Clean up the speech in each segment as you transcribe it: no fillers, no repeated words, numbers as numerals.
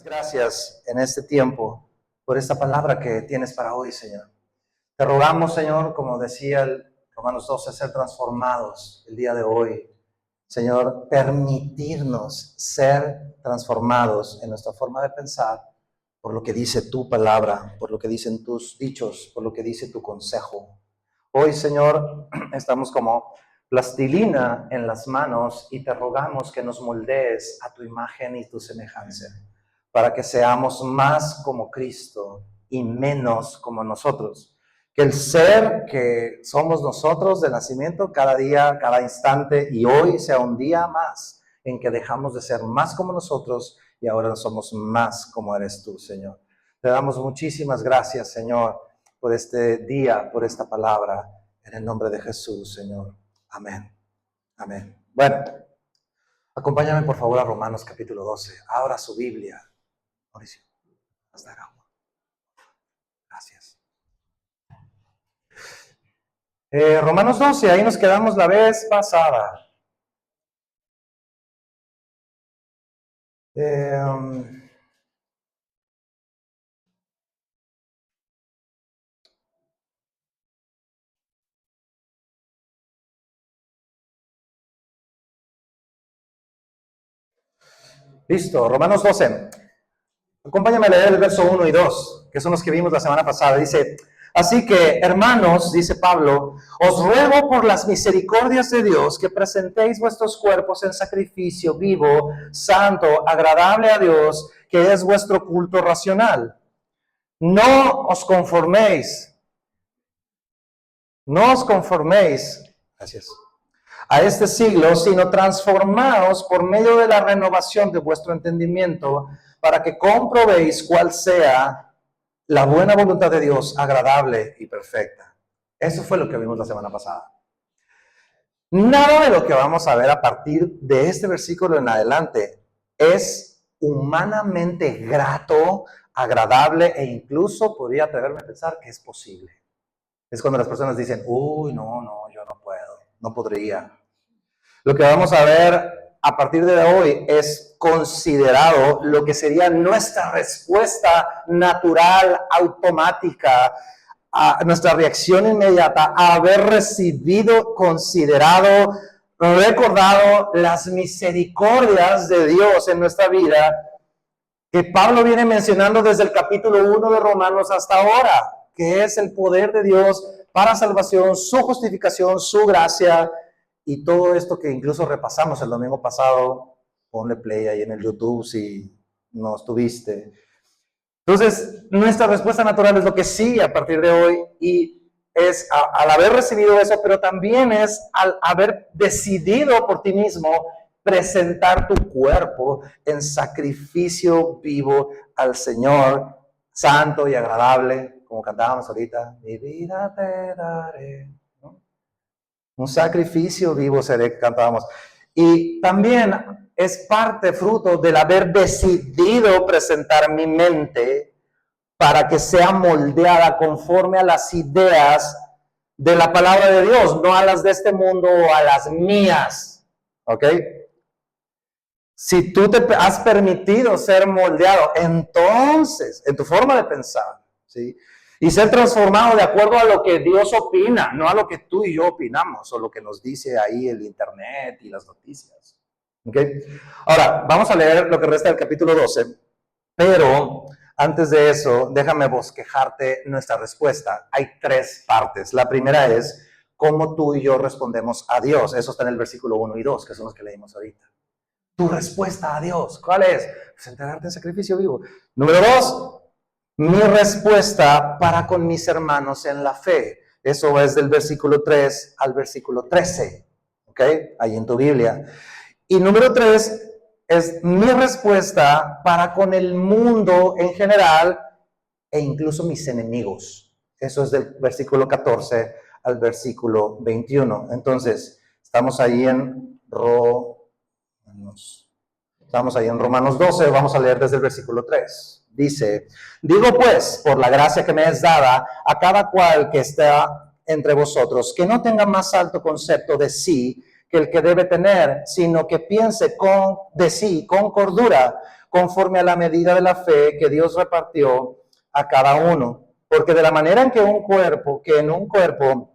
Gracias en este tiempo por esta palabra que tienes para hoy, Señor. Te rogamos, Señor, como decía el Romanos 12, ser transformados el día de hoy. Señor, permitirnos ser transformados en nuestra forma de pensar por lo que dice tu palabra, por lo que dicen tus dichos, por lo que dice tu consejo. Hoy, Señor, estamos como plastilina en las manos y te rogamos que nos moldees a tu imagen y tu semejanza, para que seamos más como Cristo y menos como nosotros. Que el ser que somos nosotros de nacimiento, cada día, cada instante y hoy sea un día más en que dejamos de ser más como nosotros y ahora somos más como eres tú, Señor. Te damos muchísimas gracias, Señor, por este día, por esta palabra, en el nombre de Jesús, Señor. Amén. Amén. Bueno, acompáñame por favor a Romanos capítulo 12. Abra su Biblia. Mauricio, hasta agua. Gracias. Romanos 12, ahí nos quedamos la vez pasada. Listo, Romanos 12. Acompáñame a leer el verso 1 y 2, que son los que vimos la semana pasada. Dice, así que, hermanos, dice Pablo, os ruego por las misericordias de Dios que presentéis vuestros cuerpos en sacrificio vivo, santo, agradable a Dios, que es vuestro culto racional. No os conforméis, gracias, a este siglo, sino transformaos por medio de la renovación de vuestro entendimiento, para que comprobéis cuál sea la buena voluntad de Dios, agradable y perfecta. Eso fue lo que vimos la semana pasada. Nada de lo que vamos a ver a partir de este versículo en adelante es humanamente grato, agradable e incluso podría atreverme a pensar que es posible. Es cuando las personas dicen, uy, no, yo no puedo, no podría. Lo que vamos a ver a partir de hoy es considerado lo que sería nuestra respuesta natural, automática, a nuestra reacción inmediata a haber recibido, considerado, recordado las misericordias de Dios en nuestra vida, que Pablo viene mencionando desde el capítulo 1 de Romanos hasta ahora, que es el poder de Dios para salvación, su justificación, su gracia, y todo esto que incluso repasamos el domingo pasado. Ponle play ahí en el YouTube si no estuviste. Entonces, nuestra respuesta natural es lo que sigue a partir de hoy, y es al haber recibido eso, pero también es al haber decidido por ti mismo presentar tu cuerpo en sacrificio vivo al Señor, santo y agradable, como cantábamos ahorita, mi vida te daré, ¿no? Un sacrificio vivo seré, cantábamos. Y también es parte, fruto del haber decidido presentar mi mente para que sea moldeada conforme a las ideas de la palabra de Dios, no a las de este mundo o a las mías. ¿Ok? Si tú te has permitido ser moldeado, entonces, en tu forma de pensar, ¿sí? Y ser transformado de acuerdo a lo que Dios opina, no a lo que tú y yo opinamos, o lo que nos dice ahí el internet y las noticias. ¿Ok? Ahora, vamos a leer lo que resta del capítulo 12, pero antes de eso, déjame bosquejarte nuestra respuesta. Hay 3 partes. La primera es cómo tú y yo respondemos a Dios. Eso está en el versículo 1 y 2, que son los que leímos ahorita. Tu respuesta a Dios, ¿cuál es? Pues entregarte en sacrificio vivo. Número 2, mi respuesta para con mis hermanos en la fe. Eso es del versículo 3 al versículo 13, ¿ok? Ahí en tu Biblia. Y número 3 es mi respuesta para con el mundo en general e incluso mis enemigos. Eso es del versículo 14 al versículo 21. Entonces, estamos ahí en Romanos 12, vamos a leer desde el versículo 3. Dice, digo pues, por la gracia que me es dada, a cada cual que está entre vosotros, que no tenga más alto concepto de sí que el que debe tener, sino que piense de sí con cordura, conforme a la medida de la fe que Dios repartió a cada uno. Porque de la manera en que en un cuerpo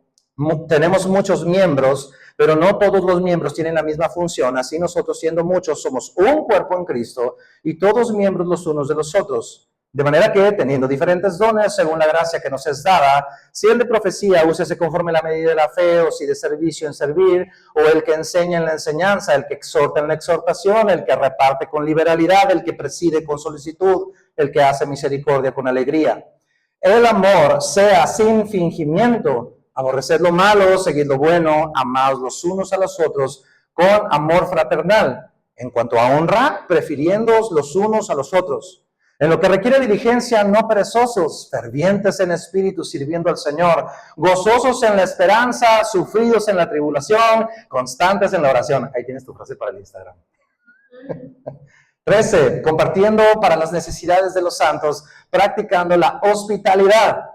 tenemos muchos miembros, pero no todos los miembros tienen la misma función, así nosotros, siendo muchos, somos un cuerpo en Cristo y todos miembros los unos de los otros. De manera que, teniendo diferentes dones según la gracia que nos es dada, si el de profecía, úsese conforme a la medida de la fe, o si de servicio en servir, o el que enseña en la enseñanza, el que exhorta en la exhortación, el que reparte con liberalidad, el que preside con solicitud, el que hace misericordia con alegría. El amor sea sin fingimiento, aborreced lo malo, seguid lo bueno, amaos los unos a los otros con amor fraternal. En cuanto a honra, prefiriéndoos los unos a los otros. En lo que requiere diligencia, no perezosos, fervientes en espíritu, sirviendo al Señor, gozosos en la esperanza, sufridos en la tribulación, constantes en la oración. Ahí tienes tu frase para el Instagram. 13. Compartiendo para las necesidades de los santos, practicando la hospitalidad.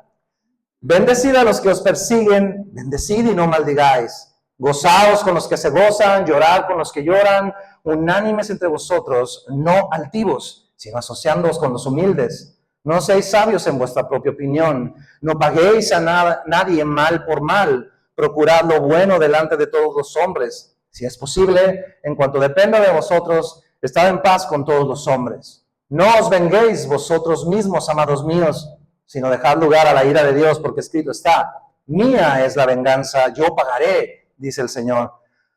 Bendecid a los que os persiguen, bendecid y no maldigáis. Gozaos con los que se gozan, llorad con los que lloran, unánimes entre vosotros, no altivos, sino asociándoos con los humildes. No seáis sabios en vuestra propia opinión, no paguéis a nadie mal por mal, procurad lo bueno delante de todos los hombres. Si es posible, en cuanto dependa de vosotros, estad en paz con todos los hombres. No os venguéis vosotros mismos, amados míos, sino dejad lugar a la ira de Dios, porque escrito está, mía es la venganza, yo pagaré, dice el Señor.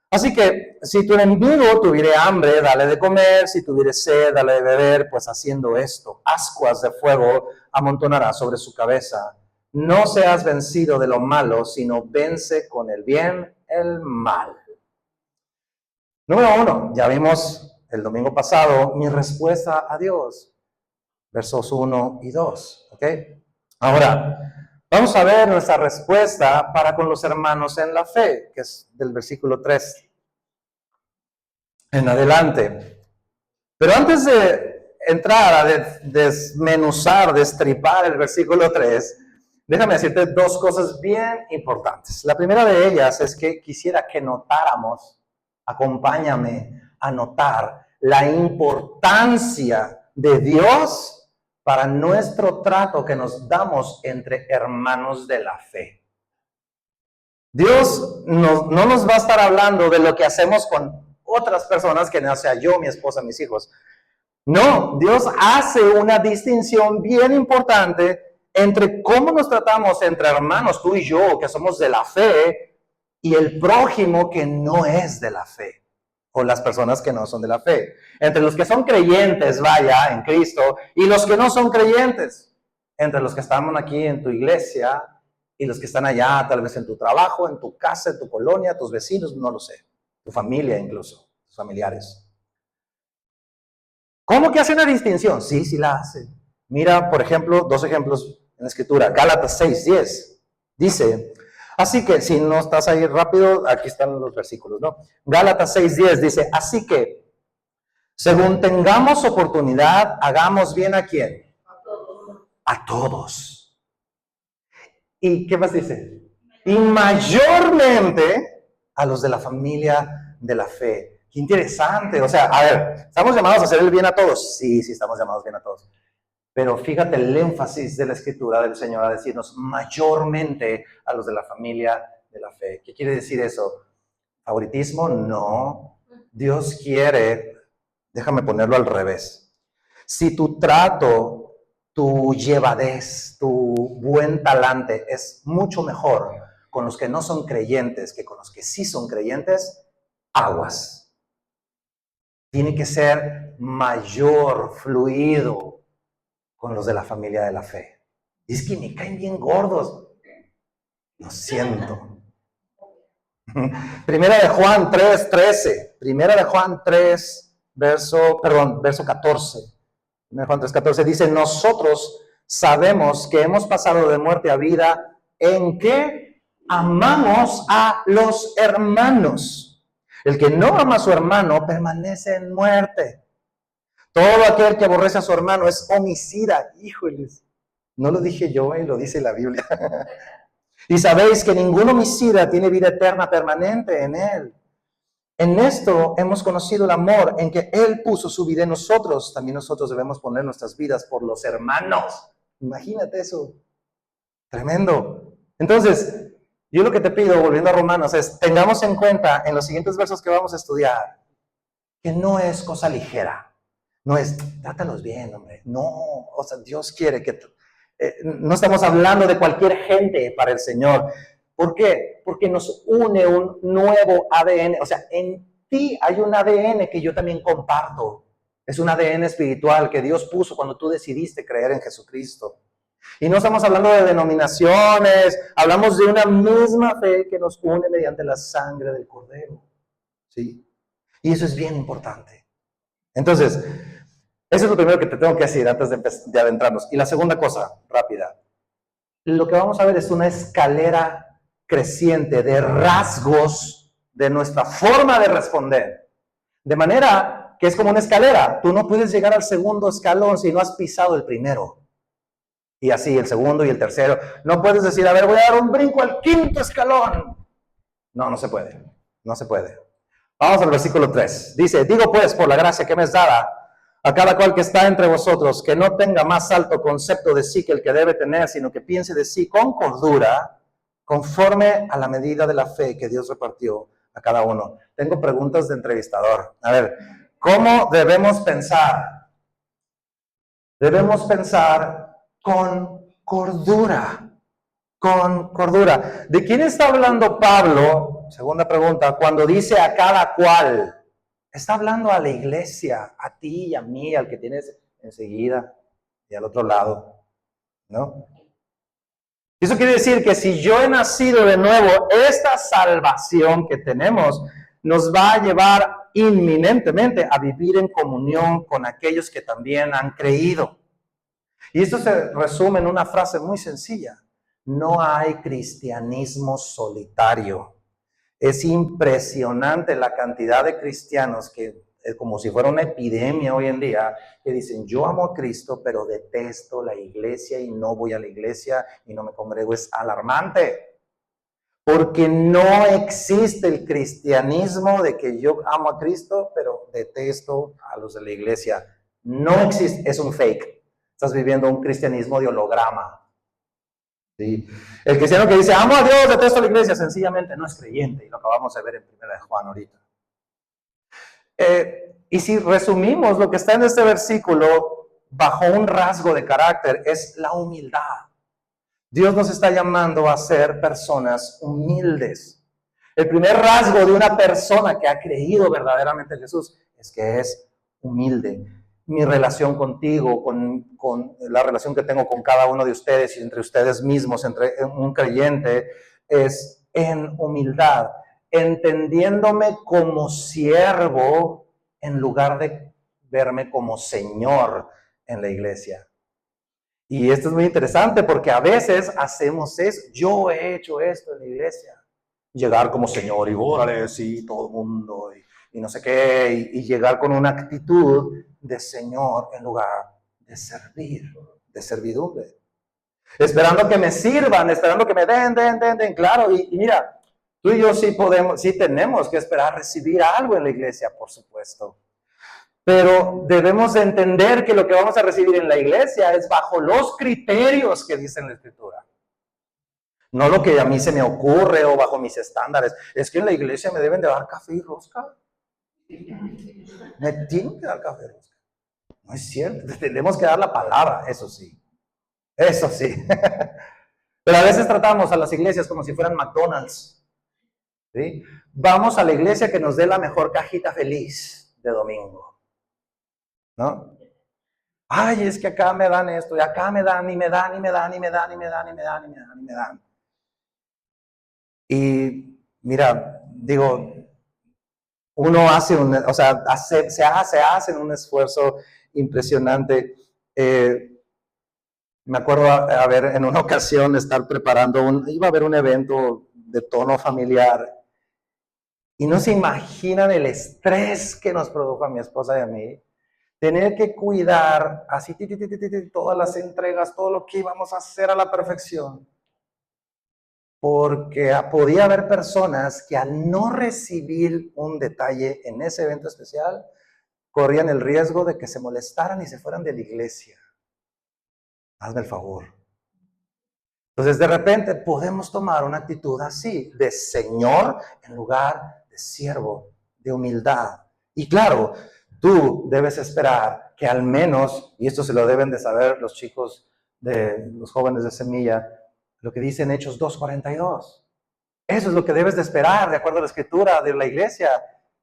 Así que, si tu enemigo tuviere hambre, dale de comer, si tuviere sed, dale de beber, pues haciendo esto, ascuas de fuego amontonará sobre su cabeza. No seas vencido de lo malo, sino vence con el bien el mal. Número 1, ya vimos el domingo pasado mi respuesta a Dios, versos 1 y 2, ¿ok? Ahora, vamos a ver nuestra respuesta para con los hermanos en la fe, que es del versículo 3 en adelante. Pero antes de entrar a desmenuzar, destripar el versículo 3, déjame decirte dos cosas bien importantes. La primera de ellas es que quisiera que notáramos, acompáñame a notar la importancia de Dios para nuestro trato que nos damos entre hermanos de la fe. Dios no nos va a estar hablando de lo que hacemos con otras personas, que no sea yo, mi esposa, mis hijos. No, Dios hace una distinción bien importante entre cómo nos tratamos entre hermanos, tú y yo, que somos de la fe, y el prójimo que no es de la fe. O las personas que no son de la fe. Entre los que son creyentes, vaya, en Cristo, y los que no son creyentes. Entre los que estamos aquí en tu iglesia y los que están allá, tal vez en tu trabajo, en tu casa, en tu colonia, tus vecinos, no lo sé. Tu familia incluso, tus familiares. ¿Cómo que hace una distinción? Sí, sí la hace. Mira, por ejemplo, dos ejemplos en la Escritura. Gálatas 6:10. Dice... Así que, si no estás ahí rápido, aquí están los versículos, ¿no? Gálatas 6:10 dice, así que, según tengamos oportunidad, hagamos bien ¿a quién? A todos. A todos. ¿Y qué más dice? Y mayormente a los de la familia de la fe. Qué interesante. O sea, a ver, ¿estamos llamados a hacer el bien a todos? Sí, sí, estamos llamados bien a todos. Pero fíjate el énfasis de la Escritura del Señor a decirnos mayormente a los de la familia de la fe. ¿Qué quiere decir eso? ¿Favoritismo? No. Dios quiere, déjame ponerlo al revés. Si tu trato, tu llevadez, tu buen talante es mucho mejor con los que no son creyentes que con los que sí son creyentes, aguas. Tiene que ser mayor, fluido, con los de la familia de la fe. Y es que me caen bien gordos. Lo siento. Primera de Juan 3:13. Primera de Juan 3, verso 14. Primera de Juan 3:14 dice, nosotros sabemos que hemos pasado de muerte a vida en que amamos a los hermanos. El que no ama a su hermano permanece en muerte. Todo aquel que aborrece a su hermano es homicida. Híjoles, no lo dije yo, lo dice la Biblia. Y sabéis que ningún homicida tiene vida eterna permanente en él. En esto hemos conocido el amor en que Él puso su vida en nosotros. También nosotros debemos poner nuestras vidas por los hermanos. Imagínate eso. Tremendo. Entonces, yo lo que te pido, volviendo a Romanos, es tengamos en cuenta en los siguientes versos que vamos a estudiar, que no es cosa ligera. No es, trátalos bien, hombre. No, o sea, Dios quiere que... no estamos hablando de cualquier gente para el Señor. ¿Por qué? Porque nos une un nuevo ADN. O sea, en ti hay un ADN que yo también comparto. Es un ADN espiritual que Dios puso cuando tú decidiste creer en Jesucristo. Y no estamos hablando de denominaciones, hablamos de una misma fe que nos une mediante la sangre del Cordero. ¿Sí? Y eso es bien importante. Entonces, eso es lo primero que te tengo que decir antes de adentrarnos. Y la segunda cosa, rápida. Lo que vamos a ver es una escalera creciente de rasgos de nuestra forma de responder. De manera que es como una escalera. Tú no puedes llegar al segundo escalón si no has pisado el primero. Y así el segundo y el tercero. No puedes decir, a ver, voy a dar un brinco al quinto escalón. No, no se puede. No se puede. Vamos al versículo 3. Dice, digo pues, por la gracia que me es dada, a cada cual que está entre vosotros, que no tenga más alto concepto de sí que el que debe tener, sino que piense de sí con cordura, conforme a la medida de la fe que Dios repartió a cada uno. Tengo preguntas de entrevistador. A ver, ¿cómo debemos pensar? Debemos pensar con cordura. Con cordura. ¿De quién está hablando Pablo? Segunda pregunta, cuando dice a cada cual. Está hablando a la iglesia, a ti y a mí, al que tienes enseguida y al otro lado, ¿no? Eso quiere decir que si yo he nacido de nuevo, esta salvación que tenemos nos va a llevar inminentemente a vivir en comunión con aquellos que también han creído. Y esto se resume en una frase muy sencilla. No hay cristianismo solitario. Es impresionante la cantidad de cristianos que, como si fuera una epidemia hoy en día, que dicen, yo amo a Cristo, pero detesto la iglesia y no voy a la iglesia y no me congrego. Es alarmante. Porque no existe el cristianismo de que yo amo a Cristo, pero detesto a los de la iglesia. No existe, es un fake. Estás viviendo un cristianismo de holograma. ¿Sí? El cristiano que dice, amo a Dios, detesto a la iglesia, sencillamente no es creyente. Y lo acabamos de ver en 1 Juan ahorita. Y si resumimos lo que está en este versículo, bajo un rasgo de carácter, es la humildad. Dios nos está llamando a ser personas humildes. El primer rasgo de una persona que ha creído verdaderamente en Jesús es que es humilde. Mi relación contigo, con la relación que tengo con cada uno de ustedes y entre ustedes mismos, entre un creyente, es en humildad, entendiéndome como siervo en lugar de verme como Señor en la iglesia. Y esto es muy interesante porque a veces hacemos eso. Yo he hecho esto en la iglesia. Llegar como Señor y órale, sí, todo el mundo y no sé qué. Y llegar con una actitud de Señor en lugar de servir, de servidumbre. Esperando que me sirvan, esperando que me den. Claro, y mira, tú y yo sí podemos, sí tenemos que esperar recibir algo en la iglesia, por supuesto. Pero debemos entender que lo que vamos a recibir en la iglesia es bajo los criterios que dice en la Escritura. No lo que a mí se me ocurre o bajo mis estándares. Es que en la iglesia me deben de dar café y rosca. Me tienen que dar café y rosca. No es cierto. Tenemos que dar la palabra, eso sí. Eso sí. Pero a veces tratamos a las iglesias como si fueran McDonald's. ¿Sí? Vamos a la iglesia que nos dé la mejor cajita feliz de domingo. ¿No? Ay, es que acá me dan esto, y acá me dan, y me dan, y me dan, y me dan, y me dan, y me dan, y me dan, y me dan. Y mira, digo, uno hace o sea, se hace un esfuerzo impresionante. Me acuerdo a ver en una ocasión estar preparando iba a haber un evento de tono familiar. Y no se imaginan el estrés que nos produjo a mi esposa y a mí. Tener que cuidar así todas las entregas, todo lo que íbamos a hacer a la perfección. porque podía haber personas que al no recibir un detalle en ese evento especial, corrían el riesgo de que se molestaran y se fueran de la iglesia. Hazme el favor. Entonces, de repente podemos tomar una actitud así, de señor en lugar de siervo, de humildad. Y claro, tú debes esperar que al menos, y esto se lo deben de saber los chicos, los jóvenes de Semilla, lo que dice en Hechos 2:42. Eso es lo que debes de esperar, de acuerdo a la escritura de la iglesia.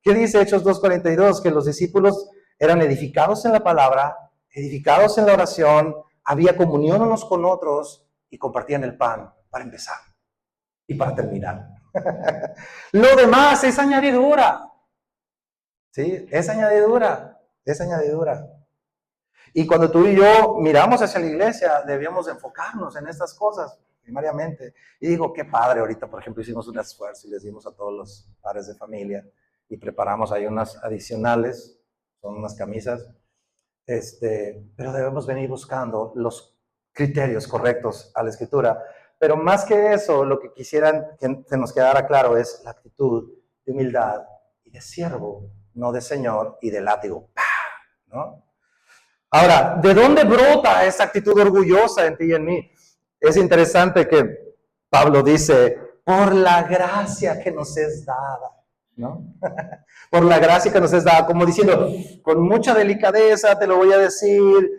¿Qué dice Hechos 2:42? Que los discípulos eran edificados en la palabra, edificados en la oración, había comunión unos con otros y compartían el pan para empezar y para terminar. Lo demás es añadidura. ¿Sí? Es añadidura, es añadidura. Y cuando tú y yo miramos hacia la iglesia, debíamos enfocarnos en estas cosas primariamente. Y digo, qué padre, ahorita por ejemplo hicimos un esfuerzo y les dimos a todos los padres de familia y preparamos ahí unas adicionales, son unas camisas, pero debemos venir buscando los criterios correctos a la escritura. Pero más que eso, lo que quisieran que se nos quedara claro es la actitud de humildad y de siervo, no de señor y de látigo, ¿no? Ahora, ¿de dónde brota esa actitud orgullosa en ti y en mí? Es interesante que Pablo dice, por la gracia que nos es dada, ¿no? Por la gracia que nos es dada, como diciendo, con mucha delicadeza te lo voy a decir,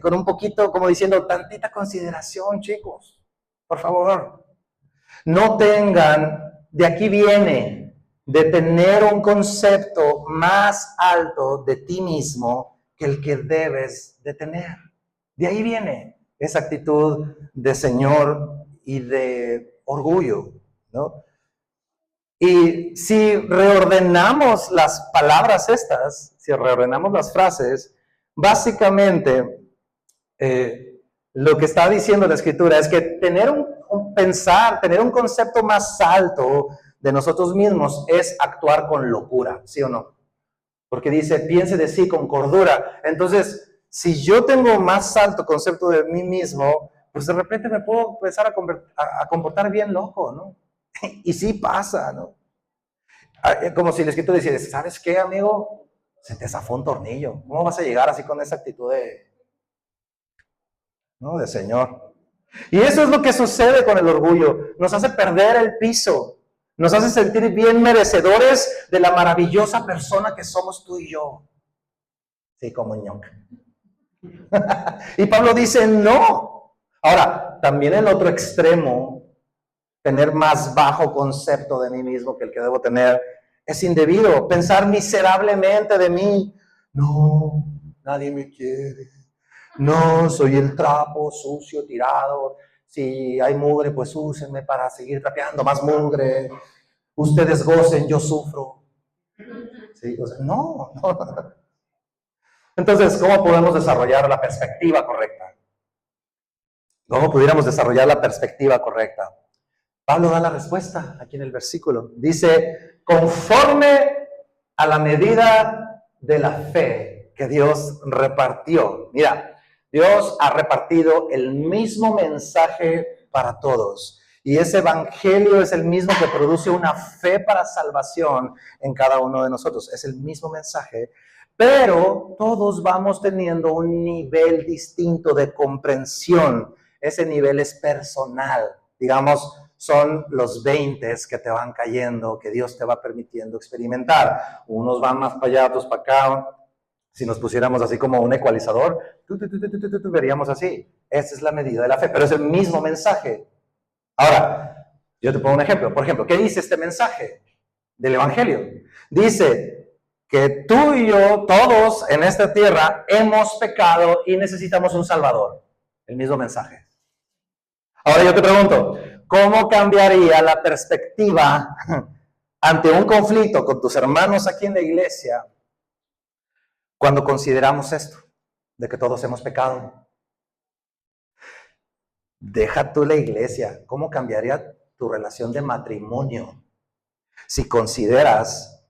con un poquito, como diciendo, tantita consideración, chicos, por favor. No tengan, de aquí viene, de tener un concepto más alto de ti mismo que el que debes de tener. De ahí viene esa actitud de señor y de orgullo, ¿no? Y si reordenamos las palabras estas, si reordenamos las frases, básicamente lo que está diciendo la escritura es que tener tener un concepto más alto de nosotros mismos es actuar con locura, ¿sí o no? Porque dice, piense de sí con cordura. Entonces, si yo tengo más alto concepto de mí mismo, pues de repente me puedo empezar a comportar bien loco, ¿no? Y sí pasa, ¿no? Como si el escritor dijera, ¿sabes qué, amigo? Se te zafó un tornillo. ¿Cómo vas a llegar así con esa actitud de señor? Y eso es lo que sucede con el orgullo. Nos hace perder el piso. Nos hace sentir bien merecedores de la maravillosa persona que somos tú y yo. Sí, como ñoc. Y Pablo dice, no. Ahora, también el otro extremo, tener más bajo concepto de mí mismo que el que debo tener, es indebido. Pensar miserablemente de mí. No, nadie me quiere. No, soy el trapo sucio, tirado. Si hay mugre, pues úsenme para seguir trapeando más mugre. Ustedes gocen, yo sufro. ¿Sí? O sea, no. Entonces, ¿cómo podemos desarrollar la perspectiva correcta? ¿Cómo pudiéramos desarrollar la perspectiva correcta? Pablo da la respuesta aquí en el versículo. Dice, conforme a la medida de la fe que Dios repartió. Mira, Dios ha repartido el mismo mensaje para todos. Y ese evangelio es el mismo que produce una fe para salvación en cada uno de nosotros. Es el mismo mensaje, pero todos vamos teniendo un nivel distinto de comprensión. Ese nivel es personal. Digamos, son los 20 que te van cayendo, que Dios te va permitiendo experimentar. Unos van más para allá, otros para acá. Si nos pusiéramos así como un ecualizador, veríamos así. Esa es la medida de la fe, pero es el mismo mensaje. Ahora, yo te pongo un ejemplo. Por ejemplo, ¿qué dice este mensaje del Evangelio? Dice que tú y yo, todos en esta tierra, hemos pecado y necesitamos un Salvador. El mismo mensaje. Ahora yo te pregunto, ¿cómo cambiaría la perspectiva ante un conflicto con tus hermanos aquí en la iglesia cuando consideramos esto, de que todos hemos pecado? Deja tú la iglesia. ¿Cómo cambiaría tu relación de matrimonio si consideras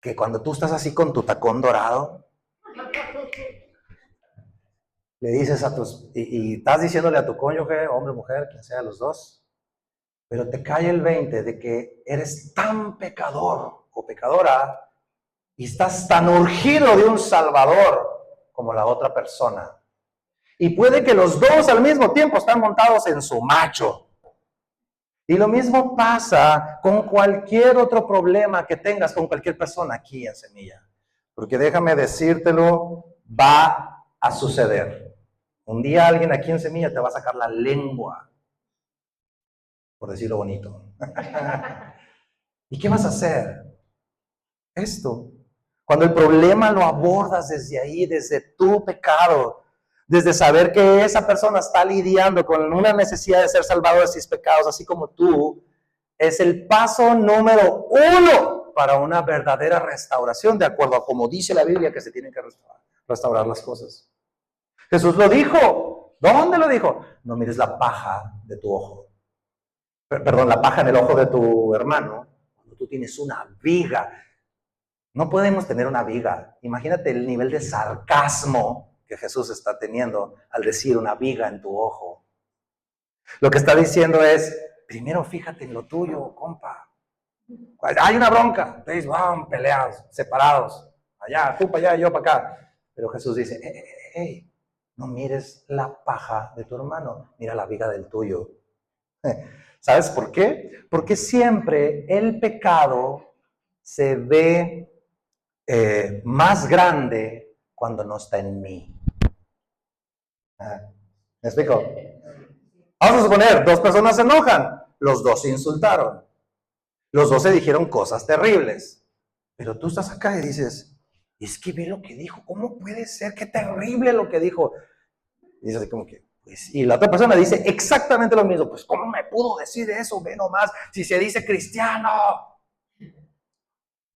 que cuando tú estás así con tu tacón dorado, le dices y estás diciéndole a tu cónyuge, hombre, mujer, quien sea los dos, pero te cae el 20 de que eres tan pecador o pecadora y estás tan urgido de un Salvador como la otra persona. Y puede que los dos al mismo tiempo están montados en su macho. Y lo mismo pasa con cualquier otro problema que tengas con cualquier persona aquí en Semilla. Porque déjame decírtelo, va a suceder. Un día alguien aquí en Semilla te va a sacar la lengua, por decirlo bonito. ¿Y qué vas a hacer? Esto. Cuando el problema lo abordas desde ahí, desde tu pecado, desde saber que esa persona está lidiando con una necesidad de ser salvado de sus pecados, así como tú, es el paso número 1 para una verdadera restauración, de acuerdo a como dice la Biblia que se tienen que restaurar las cosas. Jesús lo dijo. ¿Dónde lo dijo? No mires la paja de tu ojo. Perdón, la paja en el ojo de tu hermano, cuando tú tienes una viga. No podemos tener una viga. Imagínate el nivel de sarcasmo que Jesús está teniendo al decir una viga en tu ojo. Lo que está diciendo es, primero fíjate en lo tuyo, compa. Hay una bronca, ustedes van peleados, separados. Allá, tú para allá, yo para acá. Pero Jesús dice, hey, no mires la paja de tu hermano, mira la viga del tuyo. ¿Sabes por qué? Porque siempre el pecado se ve más grande cuando no está en mí. ¿Me explico? Vamos a suponer, 2 personas se enojan, los 2 se insultaron, los 2 se dijeron cosas terribles, pero tú estás acá y dices, es que ve lo que dijo, ¿cómo puede ser? Qué terrible lo que dijo. Y dices así como que, pues, y la otra persona dice exactamente lo mismo, pues, ¿cómo me pudo decir eso? Ve nomás, si se dice cristiano.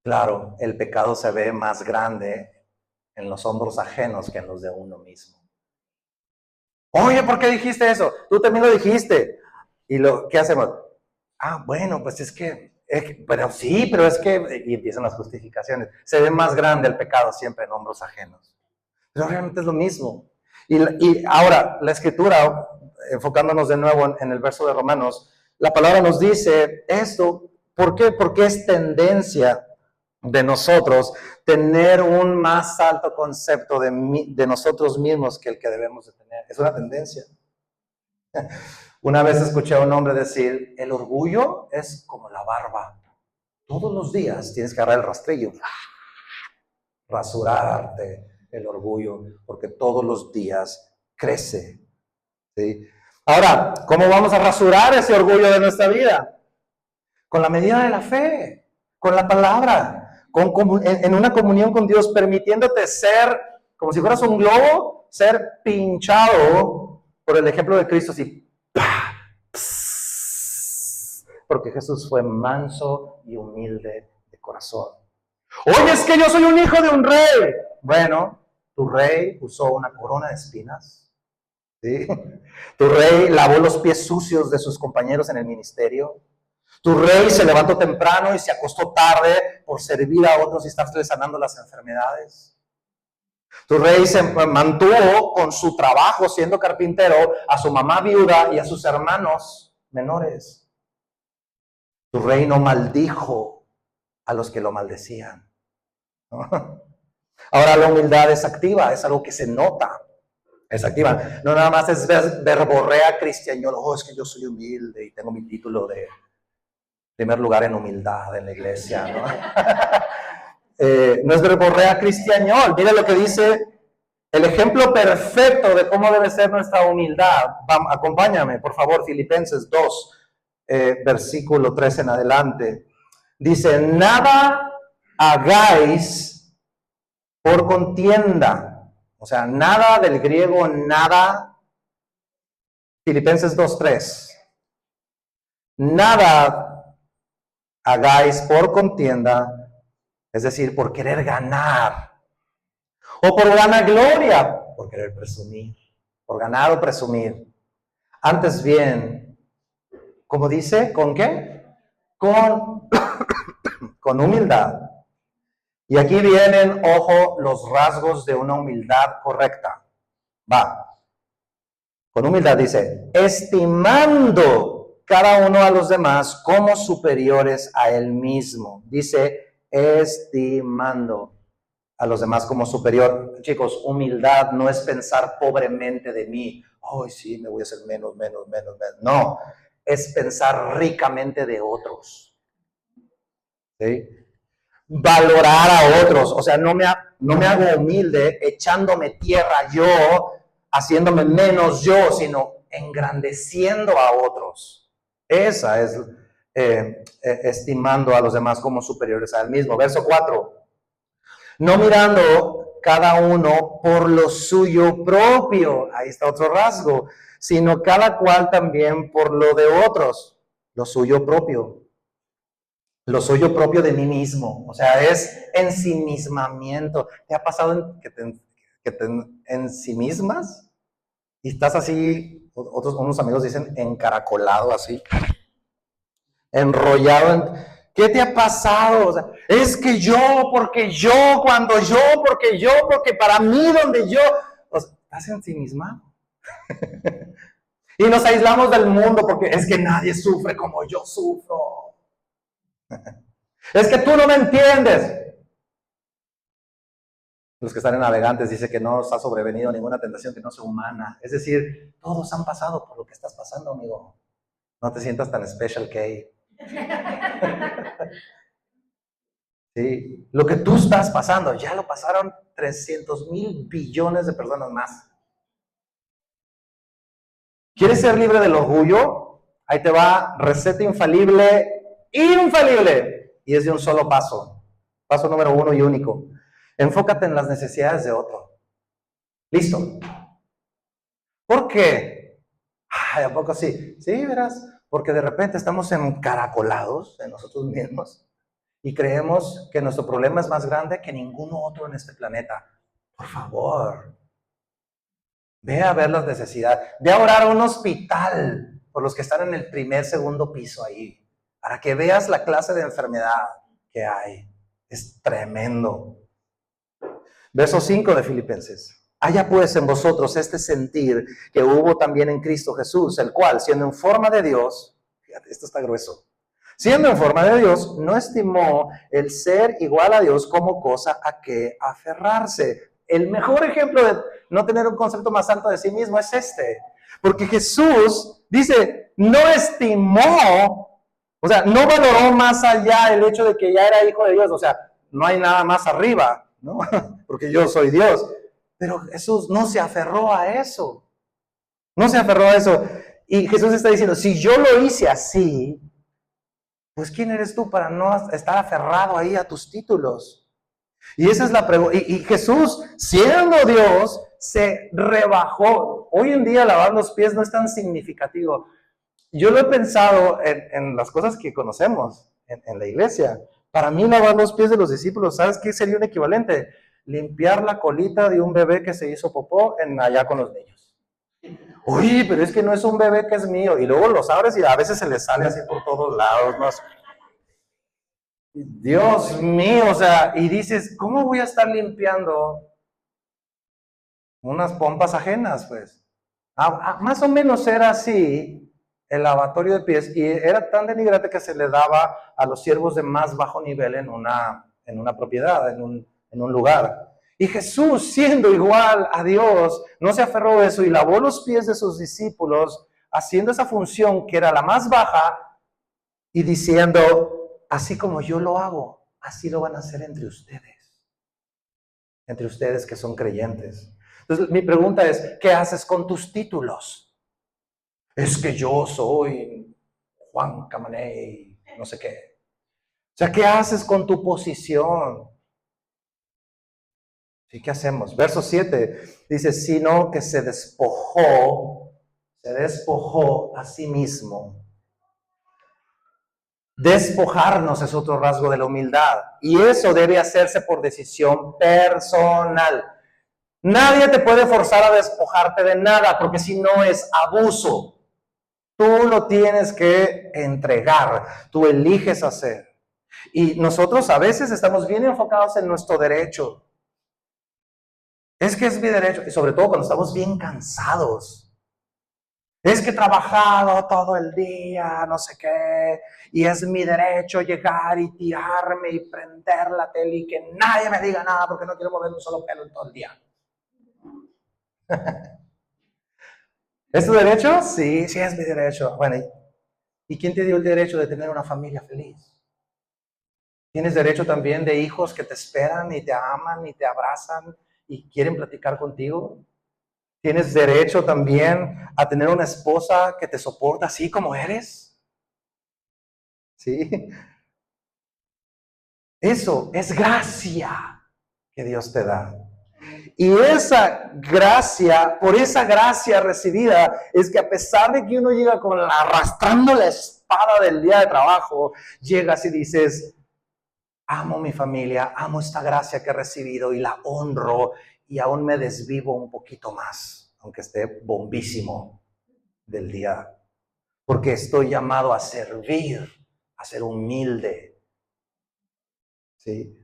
Claro, el pecado se ve más grande en los hombros ajenos que en los de uno mismo. Oye, ¿por qué dijiste eso? Tú también lo dijiste. ¿Y qué hacemos? Bueno, pues es que, pero sí, pero es que, y empiezan las justificaciones. Se ve más grande el pecado siempre en hombros ajenos. Pero realmente es lo mismo. Y ahora, la Escritura, enfocándonos de nuevo en el verso de Romanos, la palabra nos dice esto. ¿Por qué? Porque es tendencia de nosotros tener un más alto concepto de nosotros mismos que el que debemos de tener. Es una tendencia. Una vez escuché a un hombre decir, el orgullo es como la barba. Todos los días tienes que agarrar el rastrillo, rasurarte el orgullo, porque todos los días crece. ¿Sí? Ahora, ¿cómo vamos a rasurar ese orgullo de nuestra vida? Con la medida de la fe, con la palabra, en una comunión con Dios, permitiéndote ser, como si fueras un globo, ser pinchado por el ejemplo de Cristo, así, porque Jesús fue manso y humilde de corazón. Oye, es que yo soy un hijo de un rey. Bueno, tu rey usó una corona de espinas. ¿Sí? Tu rey lavó los pies sucios de sus compañeros en el ministerio. Tu rey se levantó temprano y se acostó tarde por servir a otros y estarle sanando las enfermedades. Tu rey se mantuvo con su trabajo siendo carpintero a su mamá viuda y a sus hermanos menores. Tu rey no maldijo a los que lo maldecían. ¿No? Ahora la humildad es activa, es algo que se nota. Es activa. No nada más es verborrea cristiano. Oh, es que yo soy humilde y tengo mi título de primer lugar en humildad en la iglesia, ¿no? No es verborrea cristiañol. Mira lo que dice el ejemplo perfecto de cómo debe ser nuestra humildad. Acompáñame, por favor, Filipenses 2, versículo 3 en adelante. Dice, nada hagáis por contienda. O sea, nada del griego, nada. Filipenses 2:3. Nada hagáis por contienda, es decir, por querer ganar, o por vanagloria, por querer presumir, por ganar o presumir. Antes bien, como dice, ¿con qué? Con humildad. Y aquí vienen, ojo, los rasgos de una humildad correcta. Va. Con humildad dice, estimando cada uno a los demás como superiores a él mismo. Dice, estimando a los demás como superior. Chicos, humildad no es pensar pobremente de mí. Ay, sí, me voy a hacer menos. No, es pensar ricamente de otros. ¿Sí? Valorar a otros. O sea, no me hago humilde echándome tierra yo, haciéndome menos yo, sino engrandeciendo a otros. Esa es estimando a los demás como superiores a él mismo. Verso 4. No mirando cada uno por lo suyo propio, ahí está otro rasgo, sino cada cual también por lo de otros, lo suyo propio de mí mismo. O sea, es ensimismamiento. ¿Te ha pasado que te ensimismas? Y estás así, unos amigos dicen encaracolado así, enrollado en... ¿Qué te ha pasado? O sea, es que yo, porque para mí, donde yo... O sea, estás ensimismado. Y nos aislamos del mundo porque es que nadie sufre como yo sufro. Es que tú no me entiendes. Los que están en Navegantes dice que no os ha sobrevenido ninguna tentación que no sea humana. Es decir, todos han pasado por lo que estás pasando, amigo. No te sientas tan special, Kay. Sí, lo que tú estás pasando, ya lo pasaron 300,000 billones de personas más. ¿Quieres ser libre del orgullo? Ahí te va, receta infalible. Y es de un solo paso. Paso número 1 y único. Enfócate en las necesidades de otro. Listo. ¿Por qué? Ay, ¿a poco sí? Sí, verás, porque de repente estamos encaracolados en nosotros mismos y creemos que nuestro problema es más grande que ninguno otro en este planeta. Por favor, ve a ver las necesidades. Ve a orar a un hospital por los que están en el primer, segundo piso ahí, para que veas la clase de enfermedad que hay. Es tremendo. Verso 5 de Filipenses. Haya pues en vosotros este sentir que hubo también en Cristo Jesús, el cual, siendo en forma de Dios, fíjate, esto está grueso, siendo en forma de Dios, no estimó el ser igual a Dios como cosa a que aferrarse. El mejor ejemplo de no tener un concepto más alto de sí mismo es este. Porque Jesús dice, no estimó, o sea, no valoró más allá el hecho de que ya era hijo de Dios. O sea, no hay nada más arriba, ¿no? Porque yo soy Dios. Pero Jesús no se aferró a eso. No se aferró a eso. Y Jesús está diciendo, si yo lo hice así, pues ¿quién eres tú para no estar aferrado ahí a tus títulos? Y esa es la pregunta. Y Jesús, siendo Dios, se rebajó. Hoy en día lavar los pies no es tan significativo. Yo lo he pensado en las cosas que conocemos en la iglesia. Para mí lavar los pies de los discípulos, ¿sabes qué sería un equivalente? Limpiar la colita de un bebé que se hizo popó allá con los niños. Oye, pero es que no es un bebé que es mío. Y luego los abres y a veces se les sale así por todos lados, ¿no? Dios mío, o sea, y dices, ¿cómo voy a estar limpiando unas pompas ajenas? Pues más o menos era así el lavatorio de pies, y era tan denigrante que se le daba a los siervos de más bajo nivel en una propiedad, en un lugar. Y Jesús, siendo igual a Dios, no se aferró a eso y lavó los pies de sus discípulos, haciendo esa función que era la más baja y diciendo, así como yo lo hago, así lo van a hacer entre ustedes que son creyentes. Entonces, mi pregunta es, ¿qué haces con tus títulos? Es que yo soy Juan Camaney, no sé qué. O sea, ¿qué haces con tu posición? ¿Sí? ¿Qué hacemos? Verso 7 dice, sino que se despojó a sí mismo. Despojarnos es otro rasgo de la humildad. Y eso debe hacerse por decisión personal. Nadie te puede forzar a despojarte de nada, porque si no es abuso. Tú lo tienes que entregar, tú eliges hacer. Y nosotros a veces estamos bien enfocados en nuestro derecho. Es que es mi derecho, y sobre todo cuando estamos bien cansados. Es que he trabajado todo el día, no sé qué, y es mi derecho llegar y tirarme y prender la tele y que nadie me diga nada porque no quiero mover un solo pelo en todo el día. ¿Es tu derecho? Sí, sí es mi derecho. Bueno, ¿y quién te dio el derecho de tener una familia feliz? Tienes derecho también de hijos que te esperan y te aman y te abrazan y quieren platicar contigo. Tienes derecho también a tener una esposa que te soporta así como eres. ¿Sí? Eso es gracia que Dios te da. Y esa gracia, por esa gracia recibida, es que a pesar de que uno llega arrastrando la espada del día de trabajo, llegas y dices, amo mi familia, amo esta gracia que he recibido y la honro y aún me desvivo un poquito más, aunque esté bombísimo del día, porque estoy llamado a servir, a ser humilde, ¿sí?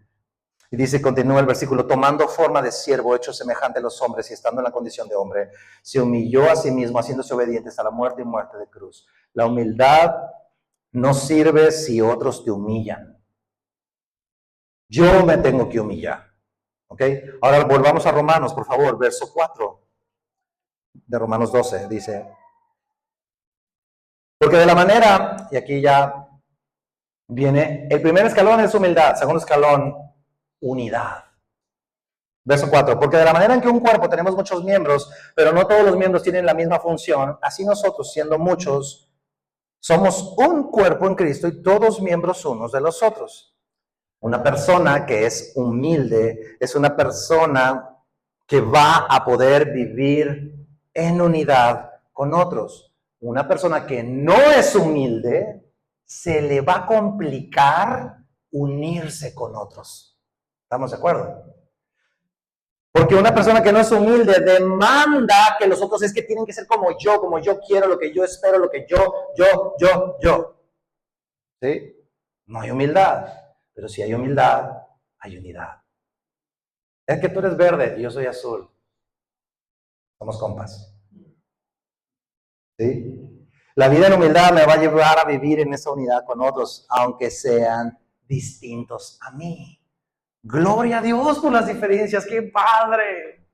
Y dice, continúa el versículo, tomando forma de siervo, hecho semejante a los hombres y estando en la condición de hombre, se humilló a sí mismo, haciéndose obediente hasta la muerte y muerte de cruz. La humildad no sirve si otros te humillan. Yo me tengo que humillar. ¿Ok? Ahora volvamos a Romanos, por favor, verso 4 de Romanos 12, dice, porque de la manera, y aquí ya viene, el primer escalón es humildad, segundo escalón, unidad. Verso 4, porque de la manera en que un cuerpo tenemos muchos miembros, pero no todos los miembros tienen la misma función, así nosotros, siendo muchos, somos un cuerpo en Cristo y todos miembros unos de los otros. Una persona que es humilde es una persona que va a poder vivir en unidad con otros. Una persona que no es humilde, se le va a complicar unirse con otros. ¿Estamos de acuerdo? Porque una persona que no es humilde demanda que los otros es que tienen que ser como yo quiero, lo que yo espero, lo que yo. ¿Sí? No hay humildad, pero si hay humildad, hay unidad. Es que tú eres verde y yo soy azul. Somos compas. ¿Sí? La vida en humildad me va a llevar a vivir en esa unidad con otros, aunque sean distintos a mí. Gloria a Dios por las diferencias, qué padre.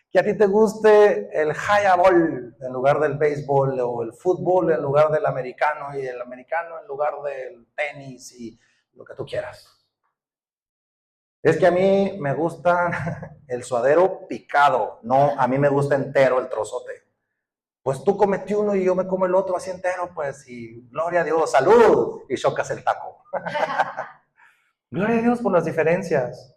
Que a ti te guste el highball en lugar del béisbol o el fútbol en lugar del americano y el americano en lugar del tenis y lo que tú quieras. Es que a mí me gusta el suadero picado, no, a mí me gusta entero el trozote. Pues tú comete uno y yo me como el otro así entero, pues, y gloria a Dios, salud, y chocas el taco. Gloria a Dios por las diferencias.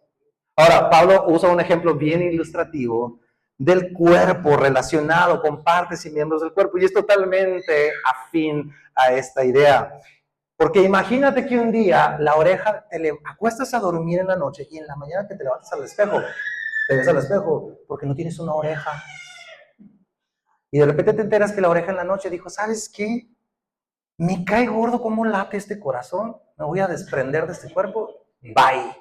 Ahora, Pablo usa un ejemplo bien ilustrativo del cuerpo relacionado con partes y miembros del cuerpo, y es totalmente afín a esta idea. Porque imagínate que un día la oreja, te acuestas a dormir en la noche y en la mañana que te levantas al espejo, te ves al espejo porque no tienes una oreja. Y de repente te enteras que la oreja en la noche dijo, ¿sabes qué? Me cae gordo cómo late este corazón, me voy a desprender de este cuerpo, bye.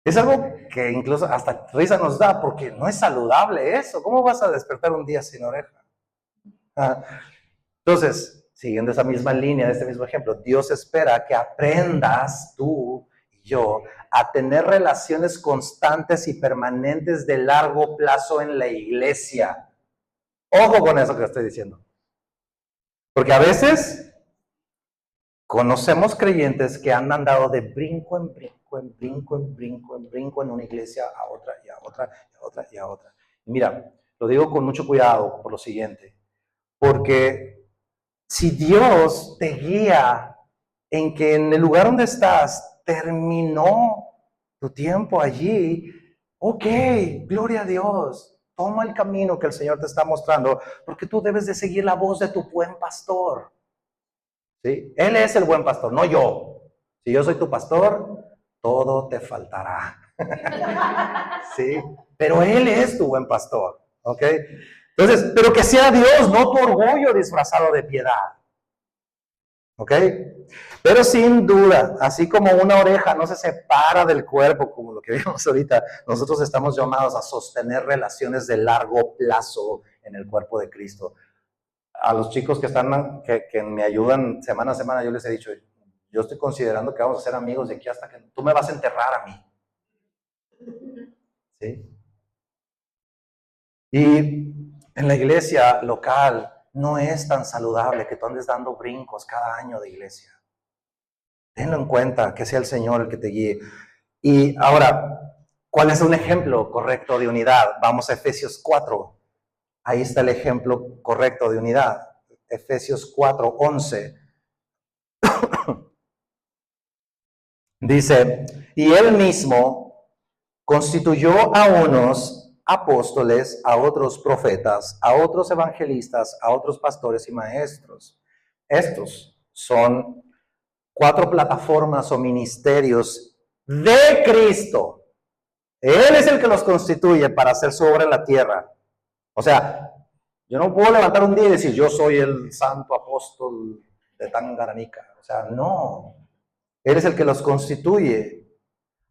Es algo que incluso hasta risa nos da porque no es saludable eso. ¿Cómo vas a despertar un día sin oreja? Entonces, siguiendo esa misma línea, este mismo ejemplo, Dios espera que aprendas tú y yo a tener relaciones constantes y permanentes de largo plazo en la iglesia. Ojo con eso que estoy diciendo. Porque a veces conocemos creyentes que han andado de brinco en brinco, en brinco, en brinco, en brinco en una iglesia a otra y a otra y a otra y a otra. Y mira, lo digo con mucho cuidado por lo siguiente, porque si Dios te guía en que en el lugar donde estás terminó tu tiempo allí, ok, gloria a Dios, toma el camino que el Señor te está mostrando, porque tú debes de seguir la voz de tu buen pastor. ¿Sí? Él es el buen pastor, no yo. Si yo soy tu pastor, todo te faltará. ¿Sí? Pero Él es tu buen pastor. ¿Ok? Entonces, pero que sea Dios, no tu orgullo disfrazado de piedad. ¿Ok? Pero sin duda, así como una oreja no se separa del cuerpo, como lo que vimos ahorita, nosotros estamos llamados a sostener relaciones de largo plazo en el cuerpo de Cristo. A los chicos que están, que me ayudan semana a semana, yo les he dicho, yo estoy considerando que vamos a ser amigos de aquí hasta que tú me vas a enterrar a mí. ¿Sí? Y en la iglesia local no es tan saludable que tú andes dando brincos cada año de iglesia. Tenlo en cuenta, que sea el Señor el que te guíe. Y ahora, ¿cuál es un ejemplo correcto de unidad? Vamos a Efesios 4. Ahí está el ejemplo correcto de unidad. Efesios 4:11. Dice, y él mismo constituyó a unos apóstoles, a otros profetas, a otros evangelistas, a otros pastores y maestros. Estos son 4 plataformas o ministerios de Cristo. Él es el que los constituye para hacer su obra en la tierra. O sea, yo no puedo levantar un día y decir, yo soy el santo apóstol de Tangaranica. O sea, no. Él es el que los constituye.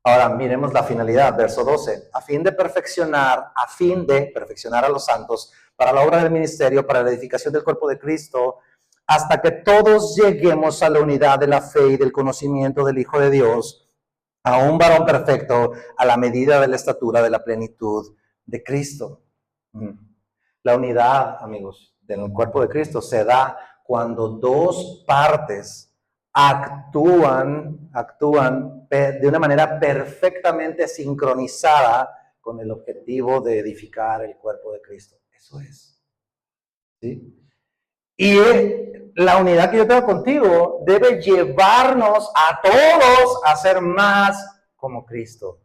Ahora, miremos la finalidad, verso 12. A fin de perfeccionar a los santos para la obra del ministerio, para la edificación del cuerpo de Cristo, hasta que todos lleguemos a la unidad de la fe y del conocimiento del Hijo de Dios, a un varón perfecto, a la medida de la estatura de la plenitud de Cristo. La unidad, amigos, del cuerpo de Cristo se da cuando dos partes actúan de una manera perfectamente sincronizada con el objetivo de edificar el cuerpo de Cristo. Eso es. ¿Sí? Y la unidad que yo tengo contigo debe llevarnos a todos a ser más como Cristo.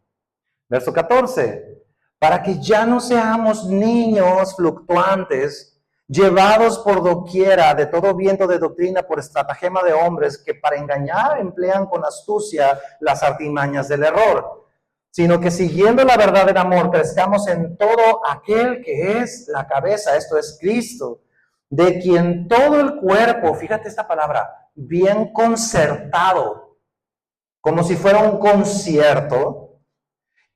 Verso 14. Para que ya no seamos niños fluctuantes, llevados por doquiera de todo viento de doctrina por estratagema de hombres que para engañar emplean con astucia las artimañas del error, sino que siguiendo la verdad en amor crezcamos en todo aquel que es la cabeza, esto es Cristo, de quien todo el cuerpo, fíjate esta palabra, bien concertado, como si fuera un concierto,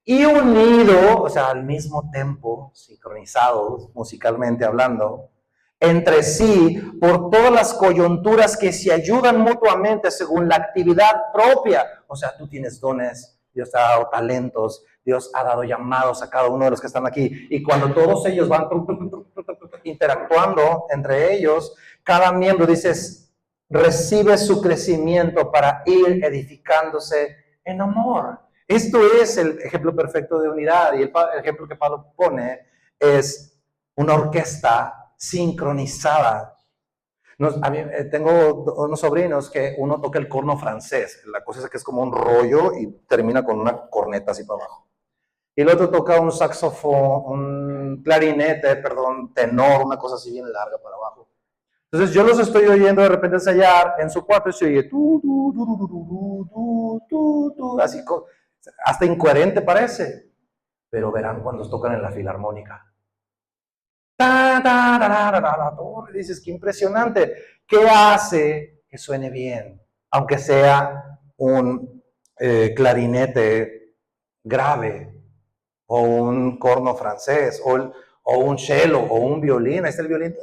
y unido, o sea, al mismo tempo, sincronizados musicalmente hablando, entre sí por todas las coyunturas que se ayudan mutuamente según la actividad propia. O sea, tú tienes dones, Dios te ha dado talentos, Dios ha dado llamados a cada uno de los que están aquí. Y cuando todos ellos van interactuando entre ellos, cada miembro, dices, recibe su crecimiento para ir edificándose en amor. Esto es el ejemplo perfecto de unidad, y el ejemplo que Pablo pone es una orquesta sincronizada. Tengo unos sobrinos que uno toca el corno francés, la cosa es que es como un rollo y termina con una corneta así para abajo. Y el otro toca un saxofón, un clarinete, tenor, una cosa así bien larga para abajo. Entonces yo los estoy oyendo de repente ensayar en su cuarto y se oye así, hasta incoherente parece, pero verán cuando tocan en la filarmónica. Dices, qué impresionante. ¿Qué hace que suene bien? Aunque sea un clarinete grave, o un corno francés, o un cello, o un violín. Ahí está el violín.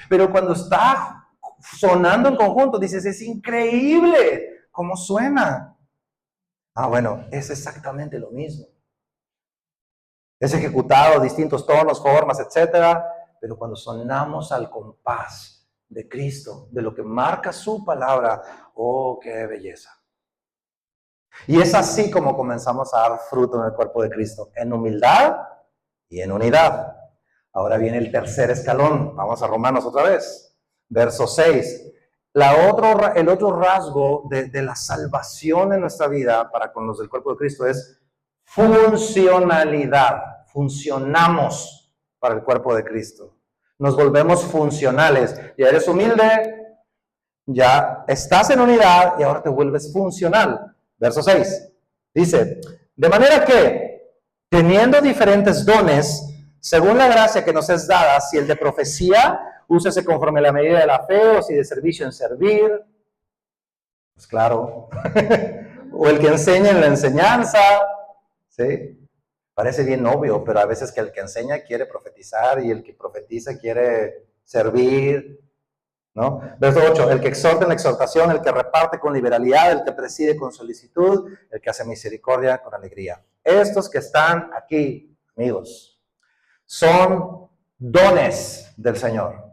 Pero cuando está sonando en conjunto, dices, es increíble cómo suena. Ah, bueno, es exactamente lo mismo. Es ejecutado distintos tonos, formas, etcétera, pero cuando sonamos al compás de Cristo, de lo que marca su palabra, ¡oh, qué belleza! Y es así como comenzamos a dar fruto en el cuerpo de Cristo, en humildad y en unidad. Ahora viene el tercer escalón. Vamos a Romanos otra vez. Verso 6. El otro rasgo de la salvación en nuestra vida para con los del cuerpo de Cristo es funcionalidad. Funcionamos para el cuerpo de Cristo. Nos volvemos funcionales. Ya eres humilde, ya estás en unidad y ahora te vuelves funcional. Verso 6. Dice, de manera que, teniendo diferentes dones, según la gracia que nos es dada, si el de profecía, úsese conforme a la medida de la fe, o si de servicio en servir, pues claro, o el que enseña en la enseñanza, ¿sí? Parece bien obvio, pero a veces que el que enseña quiere profetizar y el que profetiza quiere servir, ¿no? Verso 8, el que exhorta en la exhortación, el que reparte con liberalidad, el que preside con solicitud, el que hace misericordia con alegría. Estos que están aquí, amigos, son dones del Señor.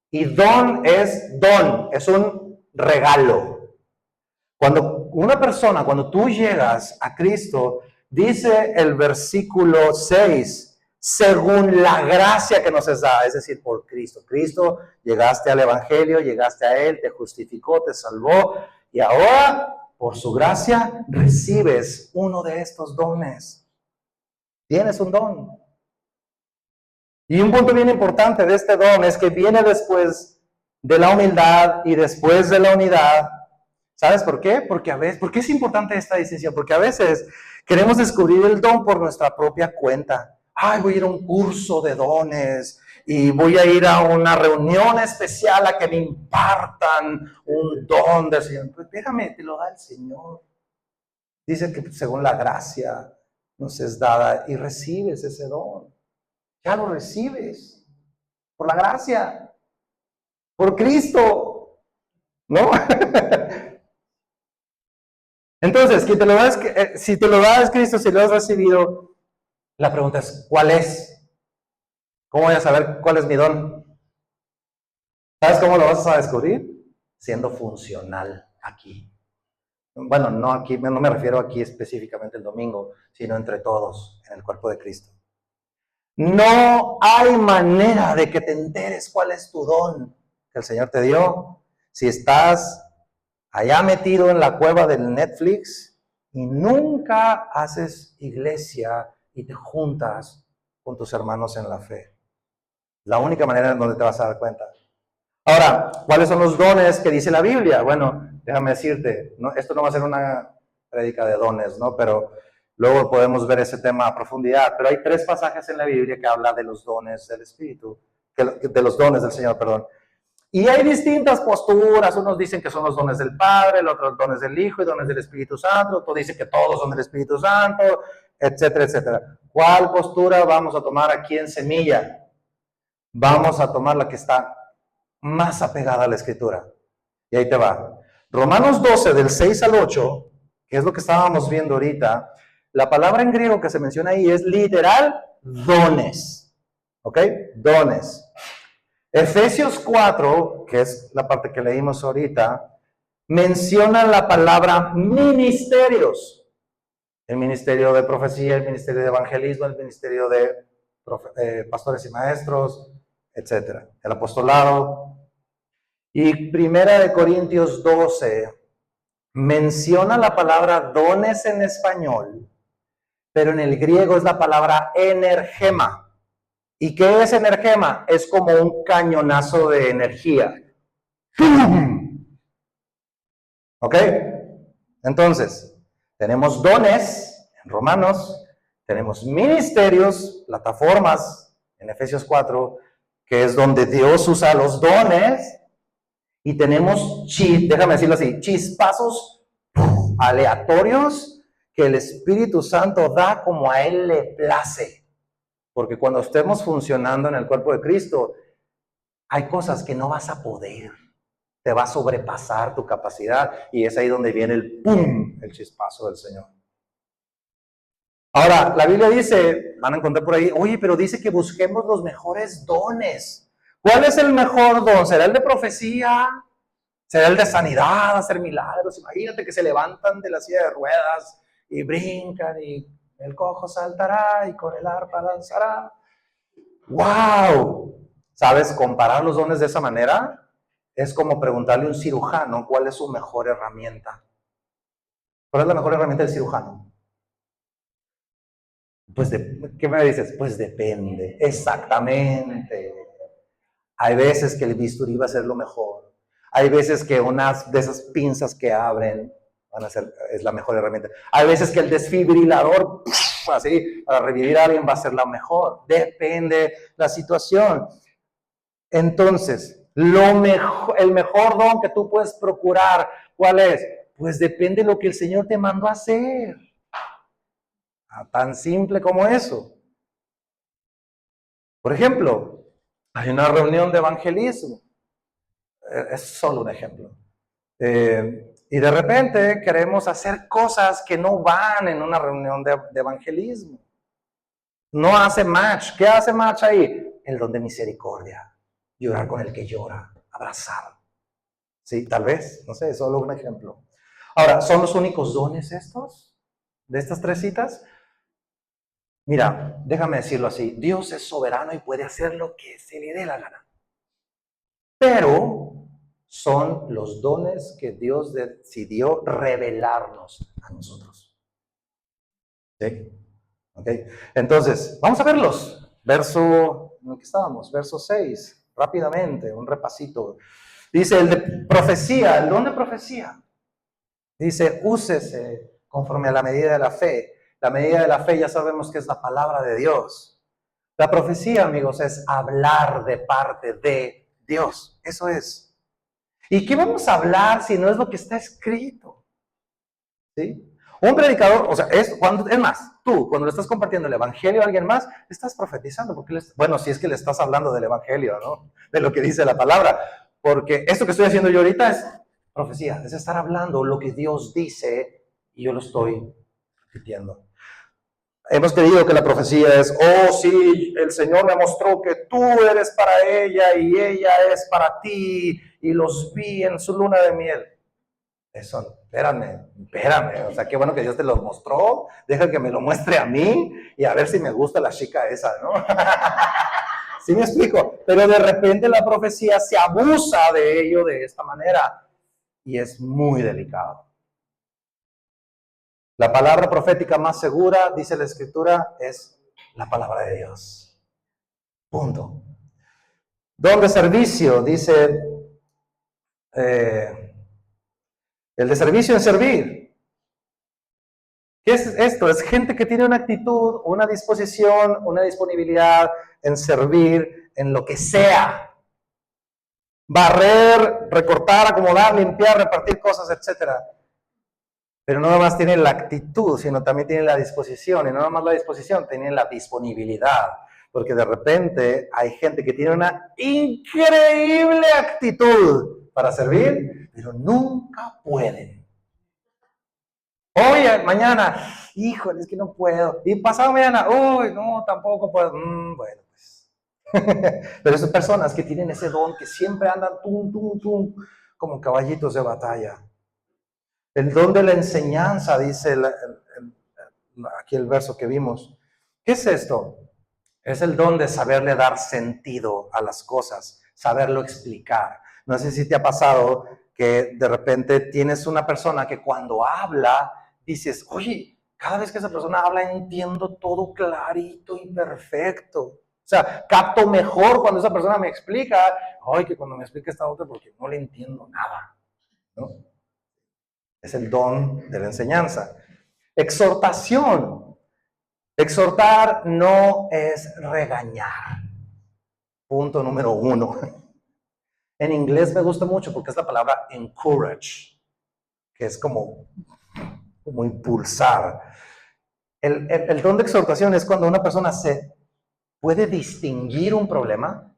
Y don, es un regalo. Cuando tú llegas a Cristo, dice el versículo 6, según la gracia que nos es dada, es decir, por Cristo. Cristo, llegaste al Evangelio, llegaste a Él, te justificó, te salvó, y ahora, por su gracia, recibes uno de estos dones. Tienes un don. Y un punto bien importante de este don es que viene después de la humildad y después de la unidad. ¿Sabes por qué? ¿Por qué es importante esta distinción? Porque a veces queremos descubrir el don por nuestra propia cuenta. Ay, voy a ir a un curso de dones y voy a ir a una reunión especial a que me impartan un don del Señor. Pues déjame, te lo da el Señor. Dice que según la gracia nos es dada y recibes ese don. Ya lo recibes por la gracia, por Cristo, ¿no? Entonces, si te lo das Cristo, si lo has recibido, la pregunta es, ¿cuál es? ¿Cómo voy a saber cuál es mi don? ¿Sabes cómo lo vas a descubrir? Siendo funcional aquí. Bueno, no aquí, no me refiero aquí específicamente el domingo, sino entre todos en el cuerpo de Cristo. No hay manera de que te enteres cuál es tu don que el Señor te dio si estás allá metido en la cueva del Netflix y nunca haces iglesia y te juntas con tus hermanos en la fe. La única manera en donde te vas a dar cuenta. Ahora, ¿cuáles son los dones que dice la Biblia? Bueno, déjame decirte, ¿no? Esto no va a ser una prédica de dones, ¿no? Pero luego podemos ver ese tema a profundidad. Pero hay 3 pasajes en la Biblia que hablan de los dones del Espíritu, de los dones del Señor, perdón. Y hay distintas posturas, unos dicen que son los dones del Padre, los otros dones del Hijo y dones del Espíritu Santo, otros dicen que todos son del Espíritu Santo, etcétera, etcétera. ¿Cuál postura vamos a tomar aquí en Semilla? Vamos a tomar la que está más apegada a la Escritura. Y ahí te va. Romanos 12, del 6 al 8, que es lo que estábamos viendo ahorita, la palabra en griego que se menciona ahí es literal dones. ¿Ok? Dones. Efesios 4, que es la parte que leímos ahorita, menciona la palabra ministerios. El ministerio de profecía, el ministerio de evangelismo, el ministerio de pastores y maestros, etc. El apostolado. Y Primera de Corintios 12 menciona la palabra dones en español, pero en el griego es la palabra energema. ¿Y qué es energema? Es como un cañonazo de energía. ¿Ok? Entonces, tenemos dones en Romanos, tenemos ministerios, plataformas en Efesios 4, que es donde Dios usa los dones, y tenemos, déjame decirlo así, chispazos aleatorios que el Espíritu Santo da como a Él le place. Porque cuando estemos funcionando en el cuerpo de Cristo, hay cosas que no vas a poder. Te va a sobrepasar tu capacidad y es ahí donde viene el ¡pum! El chispazo del Señor. Ahora, la Biblia dice, van a encontrar por ahí, oye, pero dice que busquemos los mejores dones. ¿Cuál es el mejor don? ¿Será el de profecía? ¿Será el de sanidad, hacer milagros? Imagínate que se levantan de la silla de ruedas y brincan y el cojo saltará y con el arpa danzará. ¡Wow! ¿Sabes? Comparar los dones de esa manera es como preguntarle a un cirujano cuál es su mejor herramienta. ¿Cuál es la mejor herramienta del cirujano? Pues, ¿qué me dices? Pues depende. Exactamente. Hay veces que el bisturí va a ser lo mejor. Hay veces que unas de esas pinzas que abren es la mejor herramienta. Hay veces que el desfibrilador, así, para revivir a alguien va a ser la mejor. Depende la situación. Entonces, el mejor don que tú puedes procurar, ¿cuál es? Pues depende de lo que el Señor te mandó a hacer. Tan simple como eso. Por ejemplo, hay una reunión de evangelismo. Es solo un ejemplo. Y de repente queremos hacer cosas que no van en una reunión de evangelismo. No hace match. ¿Qué hace match ahí? El don de misericordia. Llorar con el que llora. Abrazar. Sí, tal vez. No sé, es solo un ejemplo. Ahora, ¿son los únicos dones estos? ¿De estas 3 citas? Mira, déjame decirlo así. Dios es soberano y puede hacer lo que se le dé la gana. Pero son los dones que Dios decidió revelarnos a nosotros. ¿Sí? ¿Ok? Entonces, vamos a verlos. ¿En qué estábamos? Verso 6. Rápidamente, un repasito. Dice el de profecía, el don de profecía. Dice, úsese conforme a la medida de la fe. La medida de la fe ya sabemos que es la palabra de Dios. La profecía, amigos, es hablar de parte de Dios. Eso es. ¿Y qué vamos a hablar si no es lo que está escrito? ¿Sí? Un predicador, o sea, es más, tú, cuando le estás compartiendo el evangelio a alguien más, estás profetizando, porque bueno, si es que le estás hablando del evangelio, ¿no? De lo que dice la palabra, porque esto que estoy haciendo yo ahorita es profecía, es estar hablando lo que Dios dice y yo lo estoy repitiendo. Hemos creído que la profecía es, oh sí, el Señor me mostró que tú eres para ella y ella es para ti y los vi en su luna de miel. Eso, espérame, o sea, qué bueno que Dios te lo mostró, deja que me lo muestre a mí y a ver si me gusta la chica esa, ¿no? ¿Sí me explico? Pero de repente la profecía se abusa de ello de esta manera y es muy delicado. La palabra profética más segura, dice la Escritura, es la palabra de Dios. Punto. Don de servicio, dice el de servicio en servir. ¿Qué es esto? Es gente que tiene una actitud, una disposición, una disponibilidad en servir en lo que sea. Barrer, recortar, acomodar, limpiar, repartir cosas, etc. Pero no nada más tiene la actitud, sino también tiene la disposición. Y no nada más la disposición, tiene la disponibilidad. Porque de repente hay gente que tiene una increíble actitud para servir, pero nunca pueden. Hoy, mañana, híjole, es que no puedo. Y pasado mañana, uy, no, tampoco puedo. Bueno, pues. Pero esas personas que tienen ese don, que siempre andan como caballitos de batalla. El don de la enseñanza, dice aquí el verso que vimos. ¿Qué es esto? Es el don de saberle dar sentido a las cosas, saberlo explicar. No sé si te ha pasado que de repente tienes una persona que cuando habla, dices, oye, cada vez que esa persona habla entiendo todo clarito y perfecto. O sea, capto mejor cuando esa persona me explica, ay, que cuando me explica esta otra porque no le entiendo nada, ¿no? Es el don de la enseñanza. Exhortación. Exhortar no es regañar. Punto número 1. En inglés me gusta mucho porque es la palabra encourage, que es como impulsar. El don de exhortación es cuando una persona se puede distinguir un problema,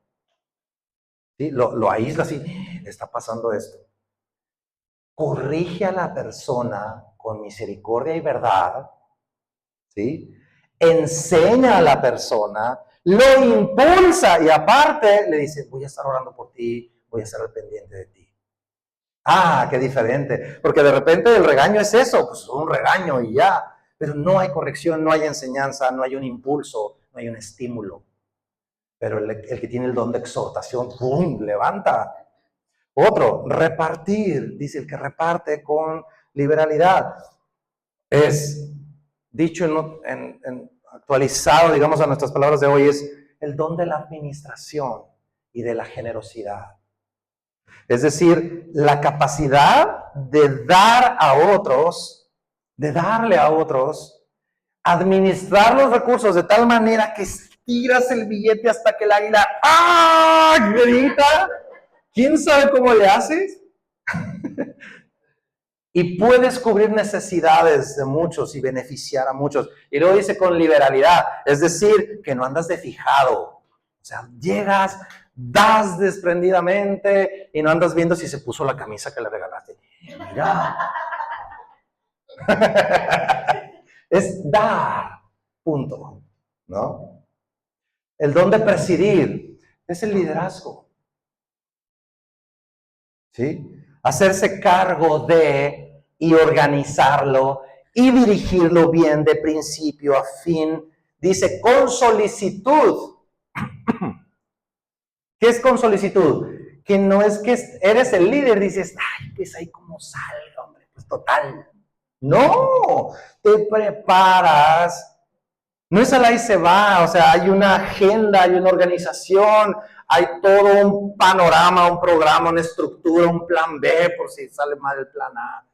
¿sí? Lo aísla así, está pasando esto. Corrige a la persona con misericordia y verdad, ¿sí? Enseña a la persona, lo impulsa y aparte le dice, voy a estar orando por ti, voy a estar al pendiente de ti. Ah, qué diferente, porque de repente el regaño es eso, pues un regaño y ya, pero no hay corrección, no hay enseñanza, no hay un impulso, no hay un estímulo. Pero el que tiene el don de exhortación, ¡pum!, levanta. Otro, repartir, dice el que reparte con liberalidad. Es dicho actualizado, digamos, a nuestras palabras de hoy, es el don de la administración y de la generosidad. Es decir, la capacidad de dar a otros, de darle a otros, administrar los recursos de tal manera que estiras el billete hasta que el águila ¡ah!, grita. ¿Quién sabe cómo le haces? y puedes cubrir necesidades de muchos y beneficiar a muchos. Y luego dice con liberalidad, es decir, que no andas de fijado. O sea, llegas, das desprendidamente y no andas viendo si se puso la camisa que le regalaste. Mira. Es dar, punto, ¿no? El don de presidir es el liderazgo. ¿Sí? Hacerse cargo de y organizarlo y dirigirlo bien de principio a fin. Dice con solicitud. ¿Qué es con solicitud? Que no es que eres el líder, dices, ay, pues ahí como salga, hombre, pues total. No, te preparas. No es al ahí se va, o sea, hay una agenda, hay una organización, hay todo un panorama, un programa, una estructura, un plan B por si sale mal el plan A.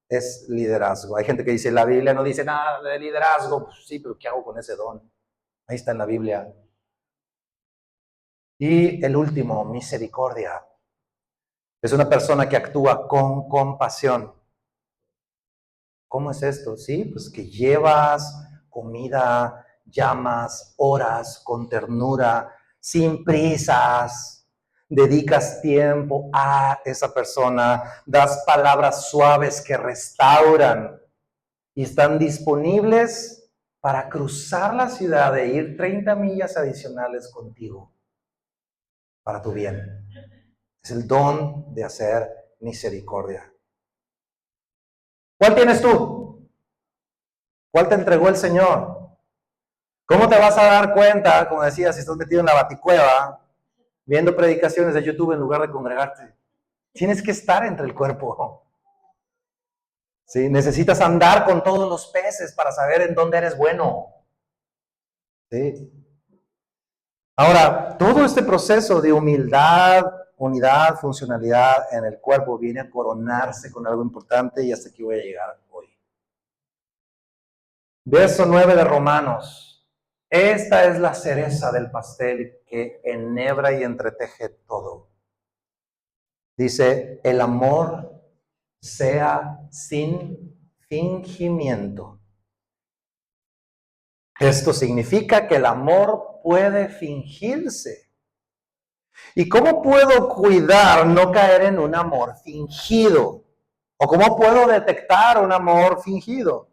Es liderazgo. Hay gente que dice, la Biblia no dice nada de liderazgo. Pues sí, pero ¿qué hago con ese don? Ahí está en la Biblia. Y el último, misericordia. Es una persona que actúa con compasión. ¿Cómo es esto? Sí, pues que llevas comida, llamas, oras con ternura, sin prisas, dedicas tiempo a esa persona, das palabras suaves que restauran y están disponibles para cruzar la ciudad e ir 30 millas adicionales contigo para tu bien. Es el don de hacer misericordia. ¿Cuál tienes tú? ¿Cuál te entregó el Señor? ¿Cómo te vas a dar cuenta, como decía, si estás metido en la baticueva, viendo predicaciones de YouTube en lugar de congregarte? Tienes que estar entre el cuerpo. ¿Sí? Necesitas andar con todos los peces para saber en dónde eres bueno. ¿Sí? Ahora, todo este proceso de humildad, unidad, funcionalidad en el cuerpo viene a coronarse con algo importante y hasta aquí voy a llegar hoy. Verso 9 de Romanos. Esta es la cereza del pastel que enhebra y entreteje todo. Dice, el amor sea sin fingimiento. Esto significa que el amor puede fingirse. ¿Y cómo puedo cuidar no caer en un amor fingido? ¿O cómo puedo detectar un amor fingido?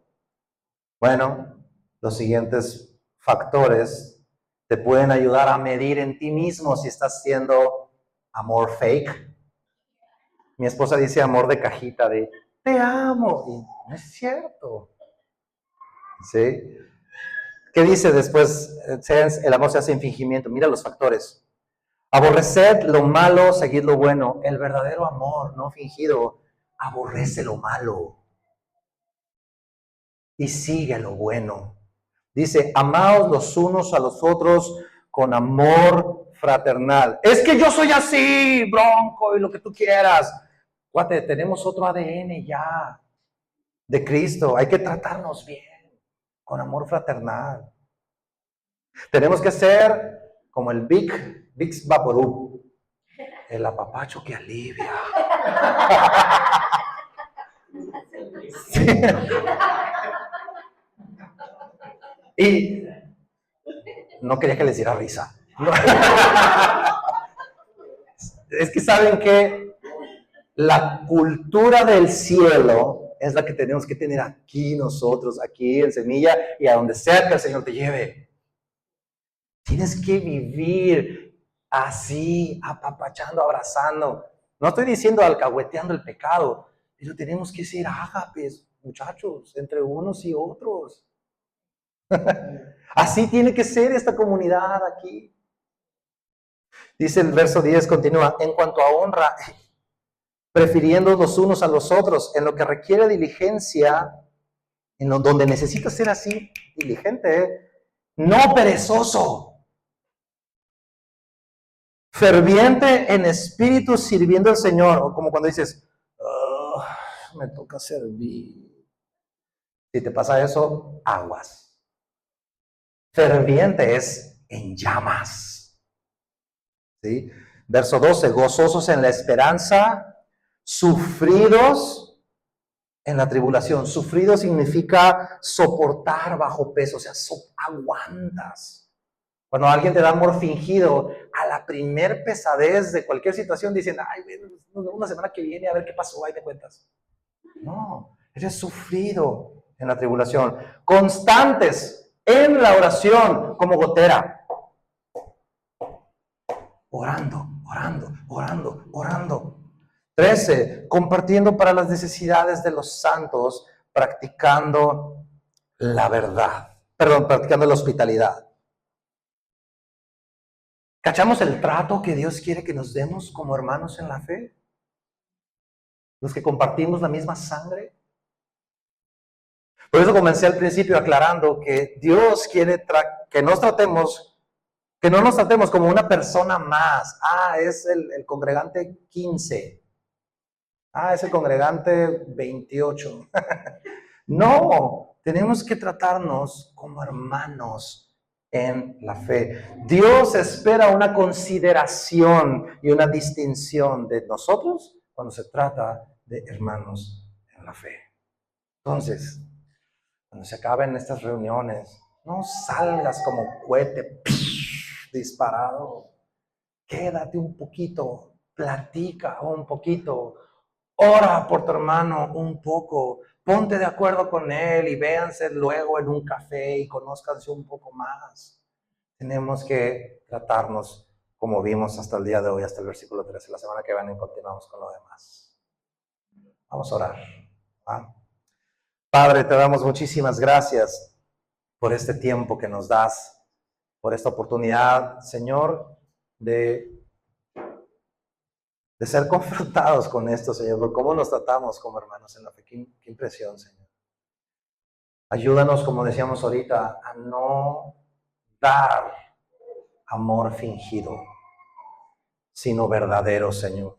Bueno, los siguientes factores te pueden ayudar a medir en ti mismo si estás haciendo amor fake. Mi esposa dice amor de cajita, de te amo, y no es cierto. ¿Sí? ¿Qué dice después? El amor se hace en fingimiento. Mira los factores. Aborreced lo malo, seguid lo bueno. El verdadero amor, no fingido, aborrece lo malo y sigue lo bueno. Dice, amaos los unos a los otros con amor fraternal. Es que yo soy así, bronco, y lo que tú quieras. Cuate, tenemos otro ADN ya de Cristo. Hay que tratarnos bien, con amor fraternal. Tenemos que ser como el Vicks Vaporub, el apapacho que alivia. Sí. Y no quería que les diera risa. Es que saben que la cultura del cielo es la que tenemos que tener aquí nosotros, aquí en Semilla y a donde sea que el Señor te lleve. Tienes que vivir así, apapachando, abrazando. No estoy diciendo alcahueteando el pecado, pero tenemos que ser ágapes, muchachos, entre unos y otros. Así tiene que ser esta comunidad aquí. Dice el verso 10, continúa, en cuanto a honra, prefiriendo los unos a los otros, en lo que requiere diligencia, en donde necesita ser así, diligente, no perezoso. Ferviente en espíritu sirviendo al Señor, o como cuando dices, oh, me toca servir. Si te pasa eso, aguas. Ferviente es en llamas. ¿Sí? Verso 12, gozosos en la esperanza, sufridos en la tribulación. Sufrido significa soportar bajo peso, o sea, aguantas. Cuando alguien te da amor fingido, a la primer pesadez de cualquier situación dicen, ay, una semana que viene a ver qué pasó, ahí te cuentas. No, eres sufrido en la tribulación. Constantes en la oración como gotera. Orando, orando, orando, orando. 13, compartiendo para las necesidades de los santos, practicando la verdad. Perdón, practicando la hospitalidad. ¿Cachamos el trato que Dios quiere que nos demos como hermanos en la fe? Los que compartimos la misma sangre. Por eso comencé al principio aclarando que Dios quiere que no nos tratemos como una persona más. Es el congregante 15. Es el congregante 28. No, tenemos que tratarnos como hermanos en la fe. Dios espera una consideración y una distinción de nosotros cuando se trata de hermanos en la fe. Entonces, cuando se acaben estas reuniones, no salgas como cohete disparado. Quédate un poquito, platica un poquito, ora por tu hermano un poco, ponte de acuerdo con él y véanse luego en un café y conózcanse un poco más. Tenemos que tratarnos como vimos hasta el día de hoy, hasta el versículo 13. La semana que viene continuamos con lo demás. Vamos a orar. Padre, te damos muchísimas gracias por este tiempo que nos das, por esta oportunidad, Señor, de ser confrontados con esto, Señor, por cómo nos tratamos como hermanos en la fe. Qué impresión, Señor. Ayúdanos, como decíamos ahorita, a no dar amor fingido, sino verdadero, Señor.